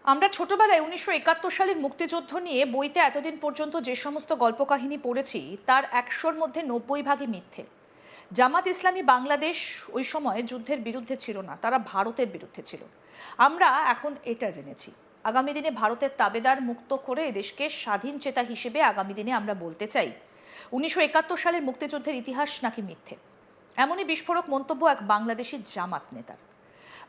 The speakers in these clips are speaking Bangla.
আমরা ছোটবেলায় ১৯৭১ সালের মুক্তিযুদ্ধ নিয়ে বইতে এতদিন পর্যন্ত যে সমস্ত গল্প কাহিনী পড়েছি তার ১০০-র মধ্যে ৯০ ভাগই মিথ্যে। জামাত ইসলামী বাংলাদেশ ওই সময় যুদ্ধের বিরুদ্ধে ছিল না, তারা ভারতের বিরুদ্ধে ছিল। আমরা এখন এটা জেনেছি, আগামী দিনে ভারতের তাবেদার মুক্ত করে এদেশকে স্বাধীন চেতা হিসেবে আগামী দিনে আমরা বলতে চাই ১৯৭১ সালের মুক্তিযুদ্ধের ইতিহাস নাকি মিথ্যে। এমনই বিস্ফোরক মন্তব্য এক বাংলাদেশি জামাত নেতার।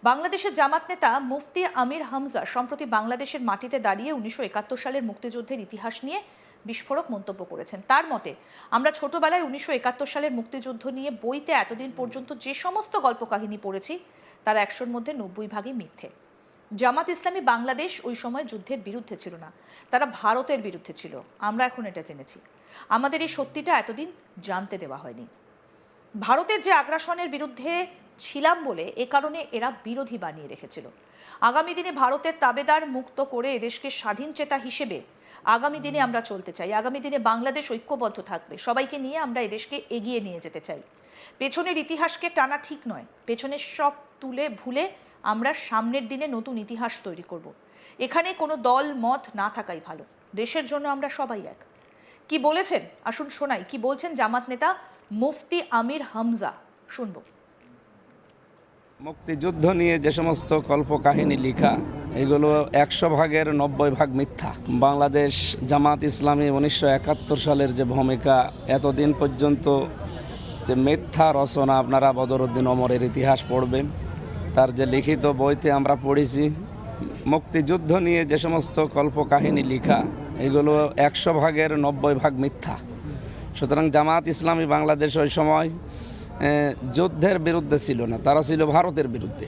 বাংলাদেশের জামাত নেতা মুফতি আমির হামজা সম্প্রতি বাংলাদেশের মাটিতে দাঁড়িয়ে ১৯৭১ সালের মুক্তিযুদ্ধের ইতিহাস নিয়ে বিস্ফোরক মন্তব্য করেছেন। তার মতে, আমরা ছোটবেলায় ১৯৭১ সালের মুক্তিযুদ্ধ নিয়ে বইতে এতদিন পর্যন্ত যে সমস্ত গল্প কাহিনী পড়েছি তার ১০০-র মধ্যে ৯০ ভাগই মিথ্যে। জামাত ইসলামী বাংলাদেশ ওই সময় যুদ্ধের বিরুদ্ধে ছিল না, তারা ভারতের বিরুদ্ধে ছিল। আমরা এখন এটা জেনেছি, আমাদের এই সত্যিটা এতদিন জানতে দেওয়া হয়নি। ভারতের যে আগ্রাসনের বিরুদ্ধে ছিলাম বলে এ কারণে এরা বিরোধী বানিয়ে রেখেছিল। আগামী দিনে ভারতের তাবেদার মুক্ত করে এদেশকে স্বাধীন চেতা হিসেবে আগামী দিনে আমরা চলতে চাই। আগামী দিনে বাংলাদেশ ঐক্যবদ্ধ থাকবে, সবাইকে নিয়ে আমরা এদেশকে এগিয়ে নিয়ে যেতে চাই। পেছনের ইতিহাসকে টানা ঠিক নয়, পেছনের সব তুলে ভুলে আমরা সামনের দিনে নতুন ইতিহাস তৈরি করব। এখানে কোনো দল মত না থাকাই ভালো, দেশের জন্য আমরা সবাই এক। কি বলেছেন আসুন শোনাই, কি বলছেন জামাত নেতা মুফতি আমির হামজা, শুনবো। মুক্তিযুদ্ধ নিয়ে যে সমস্ত কল্পকাহিনী লেখা, এগুলো ১০০ ভাগের ৯০ ভাগ মিথ্যা। বাংলাদেশ জামাত ইসলামী ১৯৭১ সালের যে ভূমিকা, এতদিন পর্যন্ত যে মিথ্যা রচনা, আপনারা বদরুদ্দিন ওমরের ইতিহাস পড়বেন, তার যে লিখিত বইতে আমরা পড়েছি, মুক্তিযুদ্ধ নিয়ে যে সমস্ত কল্পকাহিনী লেখা, এগুলো ১০০ ভাগের ৯০ ভাগ মিথ্যা। সুতরাং জামাত ইসলামী বাংলাদেশ ওই সময় যুদ্ধের বিরুদ্ধে ছিল না, তারা ছিল ভারতের বিরুদ্ধে।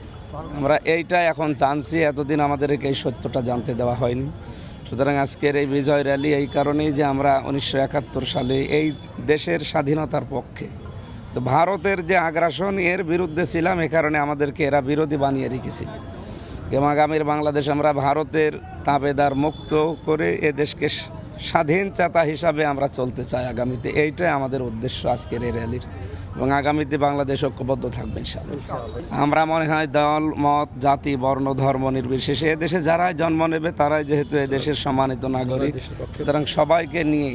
আমরা এইটা এখন জানছি, এতদিন আমাদেরকে এই সত্যটা জানতে দেওয়া হয়নি। সুতরাং আজকের এই বিজয় র্যালি এই কারণেই যে আমরা ১৯৭১ সালে এই দেশের স্বাধীনতার পক্ষে, তো ভারতের যে আগ্রাসন এর বিরুদ্ধে ছিলাম, এ কারণে আমাদেরকে এরা বিরোধী বানিয়ে রেখেছিল। এবং আগামীর বাংলাদেশ আমরা ভারতের তাবেদার মুক্ত করে এ দেশকে স্বাধীন চেতা হিসাবে আমরা চলতে চাই আগামীতে। এইটাই আমাদের উদ্দেশ্য আজকের এই র্যালির। এবং আগামীতে বাংলাদেশ ঐক্যবদ্ধ থাকবে ইনশাআল্লাহ। আমরা মনে হয় দল মত জাতি বর্ণ ধর্ম নির্বিশেষে এদেশে যারাই জন্ম নেবে তারাই যেহেতু এদেশের সম্মানিত নাগরিক, সুতরাং সবাইকে নিয়ে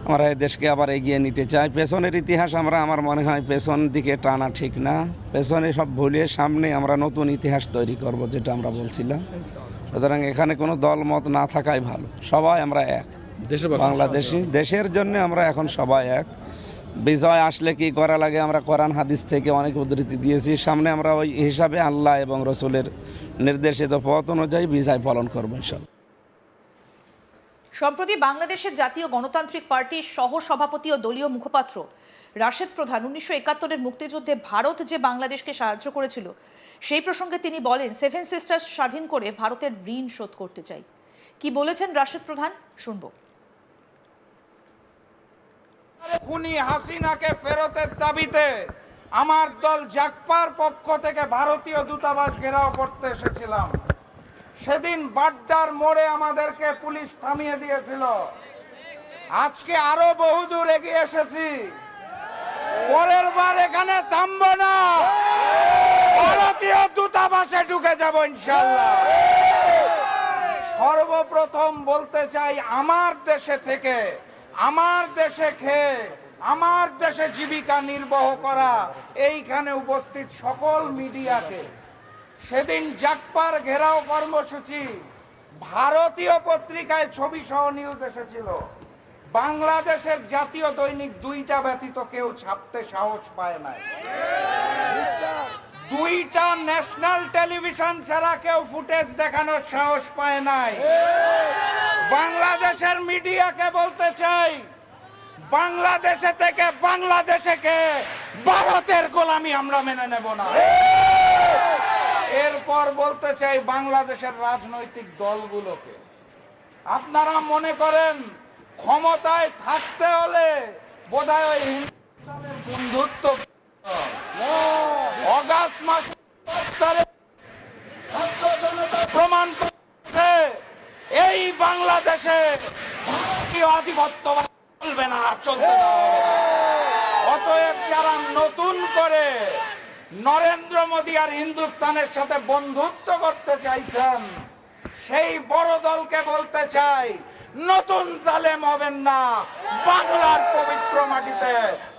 আমরা এই দেশকে আবার এগিয়ে নিতে চাই। পেছনের ইতিহাস আমার মনে হয় পেছন দিকে টানা ঠিক না, পেছনে সব ভুলিয়ে সামনে আমরা নতুন ইতিহাস তৈরি করব, যেটা আমরা বলছিলাম। সুতরাং এখানে কোনো দল মত না থাকাই ভালো, সবাই আমরা এক বাংলাদেশি, দেশের জন্য আমরা এখন সবাই এক। বিজয় আসলে কি করা লাগে আমরা কোরআন হাদিস থেকে অনেক উদ্ধৃতি দিয়েছি, সামনে আমরা ওই হিসাবে আল্লাহ এবং রসুলের নির্দেশিত পথ অনুযায়ী বিজয় পালন করবো ইনশাআল্লাহ। সম্প্রতি বাংলাদেশের জাতীয় গণতান্ত্রিক পার্টির সহ সভাপতি ও দলীয় মুখপাত্র রাশেদ প্রধান ১৯৭১-এর মুক্তিযুদ্ধে ভারত যে বাংলাদেশকে সাহায্য করেছিল সেই প্রসঙ্গে তিনি বলেন, সেভেন সিস্টার্স স্বাধীন করে ভারতের ঋণ শোধ করতে চাই। কি বলেছেন রাশেদ প্রধান, শুনবো। খুনি হাসিনাকে ফেরতের দাবিতে আমার দল জাগপার পক্ষ থেকে ভারতীয় দূতাবাস ঘেরাও করতে এসেছিলাম। সেদিন বাড্ডার মোড়ে আমাদেরকে পুলিশ থামিয়ে দিয়েছিল। আজকে আরো বহুদূর এগিয়ে এসেছি, পরের বার এখানে থামবো না, ভারতীয় দূতাবাসে ঢুকে যাব ইনশাআল্লাহ। সর্বপ্রথম বলতে চাই, আমার দেশে থেকে, আমার দেশে খেয়ে, আমার দেশে জীবিকা নির্বাহ করা এইখানে উপস্থিত সকল মিডিয়াকে, সেদিন জাগপার ঘেরাও কর্মসূচি ভারতীয় পত্রিকায় ছবি সহ নিউজ এসেছিল। বাংলাদেশের জাতীয় দৈনিক দুইটা ব্যতীত কেউ ছাপতে সাহস পায় নাই। দুইটা ন্যাশনাল টেলিভিশন ছাড়া কেউ ফুটেজ দেখানোর সাহস পায় নাই। বাংলাদেশের মিডিয়াকে বলতে চাই, বাংলাদেশে থেকে বাংলাদেশে ভারতের গোলামি আমরা মেনে নেব না। এরপর বলতে চাই বাংলাদেশের রাজনৈতিক দলগুলোকে, আপনারা মনে করেন ক্ষমতায় থাকতে হলে বোধহয় ওই হিন্দুস্তানের বন্ধুত্ব অগাস্ট মাসে প্রমাণ করছে এই বাংলাদেশে ভারতীয় আধিপত্য চলবে না, চলতে না। অতএব যারা নতুন করে নরেন্দ্র মোদী আর হিন্দুস্তানের সাথে বন্ধুত্ব করতে চাইছেন, সেই বড় দলকে বলতে চাই, নতুন জালেম হবেন না। বাংলার পবিত্র মাটিতে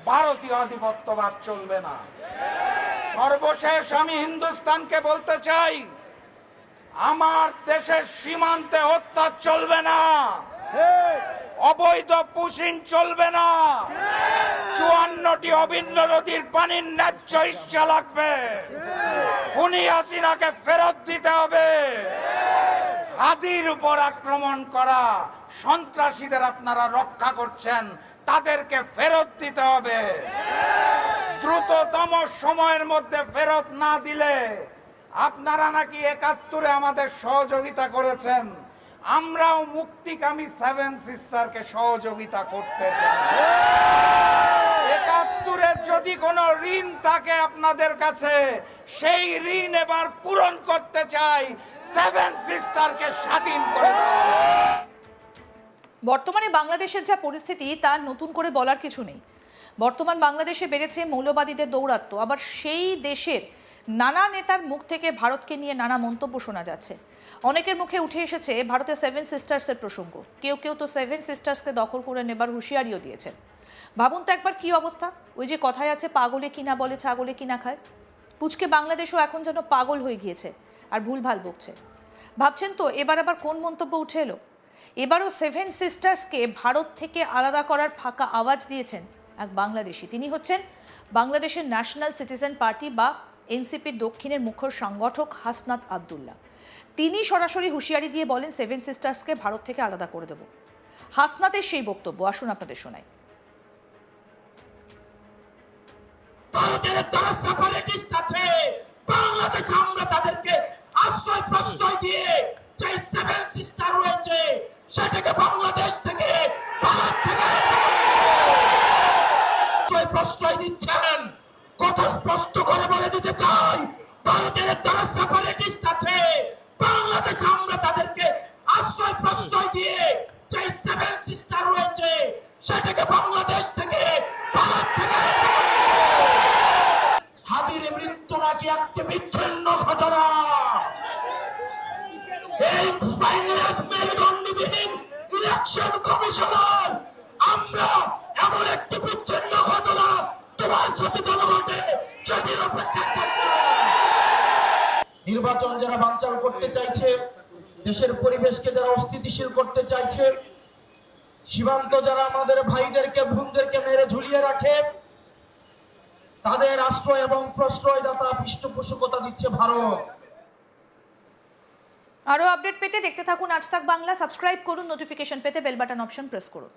ভারতীয় আধিপত্যবাদ চলবে না। সর্বশেষ আমি হিন্দুস্তানকে বলতে চাই, আমার দেশের সীমান্তে হত্যা চলবে না, অবৈধ পুশিন চলবে না, 54টি অভিন্ন নদীর পানির ন্যায্য হিস্সা লাগবে। খুনি হাসিনাকে ফেরত দিতে হবে। হাদির উপর আক্রমণ করা সন্ত্রাসীদের আপনারা রক্ষা করছেন, তাদেরকে ফেরত দিতে হবে। দ্রুততম সময়ের মধ্যে ফেরত না দিলে, আপনারা নাকি 71-এ আমাদের সহযোগিতা করেছেন, আমরাও মুক্তিকামী 7 সিস্টারকে সহযোগিতা করতে চাই। 71-এর যদি কোনো ঋণ থাকে আপনাদের কাছে, সেই ঋণ এবার পূরণ করতে চাই। 7 সিস্টারকে স্বাধীন করে দেওয়া হবে। বর্তমানে বাংলাদেশের যা পরিস্থিতি তা নতুন করে বলার কিছু নেই। বর্তমান বাংলাদেশে বেড়েছে মৌলবাদীদের দৌরাত্ম্য, আবার সেই দেশের নানা নেতার মুখ থেকে ভারতকে নিয়ে নানা মন্তব্য শোনা যাচ্ছে। অনেকের মুখে উঠে এসেছে ভারতের 7 সিস্টার্সের প্রসঙ্গ। কেউ কেউ তো 7 সিস্টার্সকে দখল করে নেবার হুঁশিয়ারিও দিয়েছেন। ভাবুন তো একবার কি অবস্থা। ওই যে কথায় আছে, পাগলে কিনা বলে ছাগলে কিনা খায়। পুচকে বাংলাদেশও এখন যেন পাগল হয়ে গিয়েছে আর ভুলভাল বকছে। ভাবছেন তো এবার আবার কোন মন্তব্য উঠে এলো? এবারও 7 সিস্টার্সকে ভারত থেকে আলাদা করার ফাঁকা আওয়াজ দিয়েছেন এক বাংলাদেশি। তিনি হচ্ছেন বাংলাদেশের ন্যাশনাল সিটিজেন পার্টি বা এনসিপির দক্ষিণের মুখ্য সংগঠক হাসনাত আবদুল্লাহ। তিনি সরাসরি হুঁশিয়ারি দিয়ে বলেন 7 সিস্টার্সকে ভারত থেকে আলাদা করে দেব। হাসনাতের সেই বক্তব্য আসুন আপনাদের শোনাই। ভারতের যারা সেপারেটিস্ট আছে, বাংলাদেশে আমরা তাদেরকে আশ্রয় প্রশ্রয় দিয়ে যে 7 সিস্টার রয়েছে সেটাকে বাংলাদেশ থেকে, ভারত থেকে আশ্রয় প্রশ্রয় দিচ্ছেন। কথা স্পষ্ট করে বলে দিতে চাই, ভারতের যারা সেপারেটিস্ট আছে, বাংলাদেশে আমরা তাদেরকে আশ্রয় প্রশ্রয় দিয়ে যে 7 সিস্টার রয়েছে সেটাকে বাংলাদেশ থেকে, ভারত থেকে হাদির মৃত্যু নাকি একটি বিচ্ছিন্ন ঘটনা। এই স্পাইনলেস মেরুদণ্ডবিহীন ইলেকশন কমিশনার, আমরা এমন একটি বিচ্ছিন্ন ঘটনা তোমার সাথে জনগণে যদি অপেক্ষায় থাকি। নির্বাচন যারা বানচাল করতে চাইছে, দেশের পরিবেশকে যারা অস্থিতিশীল করতে চাইছে, সীমান্ত যারা আমাদের ভাইদেরকে বোনদেরকে মেরে ঝুলিয়ে রাখে, তাদের আশ্রয় এবং প্রশ্রয়দাতা পৃষ্ঠপোষকতা দিচ্ছে ভারত। আরও আপডেট পেতে দেখতে থাকুন আজ তাক বাংলা। সাবস্ক্রাইব করুন, নোটিফিকেশন পেতে বেল বাটন অপশন প্রেস করুন।